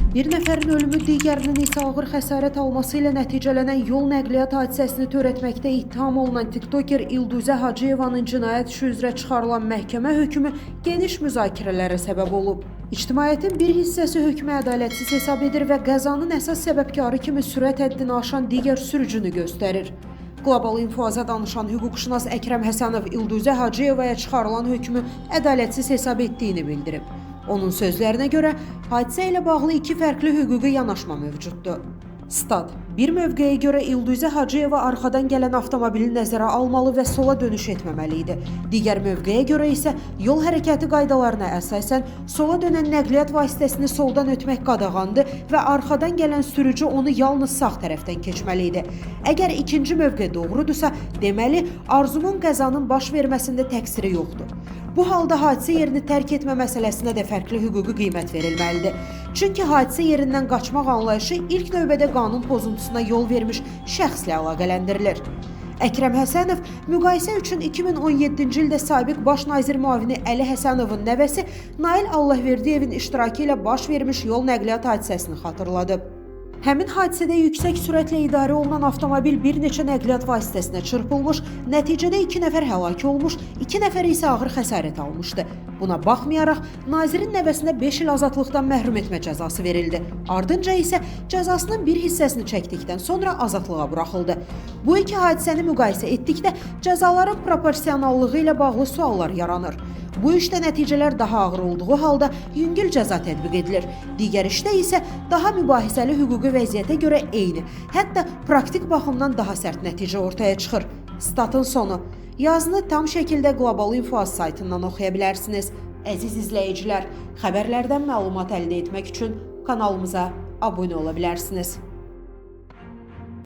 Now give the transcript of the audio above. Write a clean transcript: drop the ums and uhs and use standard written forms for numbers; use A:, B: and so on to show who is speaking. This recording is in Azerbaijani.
A: Bir nəfərin ölümü, digərinin isə ağır xəsarət alması ilə nəticələnən yol nəqliyyat hadisəsini törətməkdə ittiham olunan tiktoker İlduzə Hacıyevanın cinayət işi üzrə çıxarılan məhkəmə hökmü geniş müzakirələrə səbəb olub. İctimaiyyətin bir hissəsi hökmü ədalətsiz hesab edir və qəzanın əsas səbəbkarı kimi sürət həddini aşan digər sürücünü göstərir. Qlobal İnfoaza danışan hüquqşünas Əkrəm Həsənov İlduzə Hacıyevaya çıxarılan hökmü ədalətsiz hesab etdiyini bildirib. Onun sözlərinə görə hadisə ilə bağlı iki fərqli hüquqi yanaşma mövcuddur. Stat: bir mövqeyə görə İlduzə Hacıyeva arxadan gələn avtomobili nəzərə almalı və sola dönüş etməməli idi. Digər mövqeyə görə isə yol hərəkəti qaydalarına əsasən sola dönən nəqliyyat vasitəsini soldan ötmək qadağandır və arxadan gələn sürücü onu yalnız sağ tərəfdən keçməli idi. Əgər ikinci mövqe doğrudursa, deməli Arzumun qəzanın baş verməsində təqsiri yoxdur. Bu halda hadisə yerini tərk etmə məsələsinə də fərqli hüquqi qiymət verilməlidir. Çünki hadisə yerindən qaçmaq anlayışı ilk növbədə qanun pozuntusuna yol vermiş şəxslə əlaqələndirilir. Əkrəm Həsənov müqayisə üçün 2017-ci ildə sabiq baş nazir müavini Əli Həsənovun nəvəsi Nail Allahverdiyevin iştirakı ilə baş vermiş yol nəqliyyat hadisəsini xatırladıb. Həmin hadisədə yüksək sürətlə idarə olunan avtomobil bir neçə nəqliyyat vasitəsinə çırpılmış, nəticədə 2 nəfər həlak olmuş, 2 nəfər isə ağır xəsarət almışdı. Buna baxmayaraq, nazirin nəvəsinə 5 il azadlıqdan məhrum etmə cəzası verildi. Ardınca isə cəzasının bir hissəsini çəkdikdən sonra azadlığa buraxıldı. Bu iki hadisəni müqayisə etdikdə cəzaların proporsionallığı ilə bağlı suallar yaranır. Bu işdə nəticələr daha ağır olduğu halda yüngül cəza tətbiq edilir. Digər işdə isə daha mübahisəli hüquqi vəziyyətə görə eyni, hətta praktik baxımdan daha sərt nəticə ortaya çıxır. Statın sonu. Yazını tam şəkildə Qlobal İnfoaz saytından oxuya bilərsiniz. Əziz izləyicilər, xəbərlərdən məlumat əldə etmək üçün kanalımıza abunə ola bilərsiniz.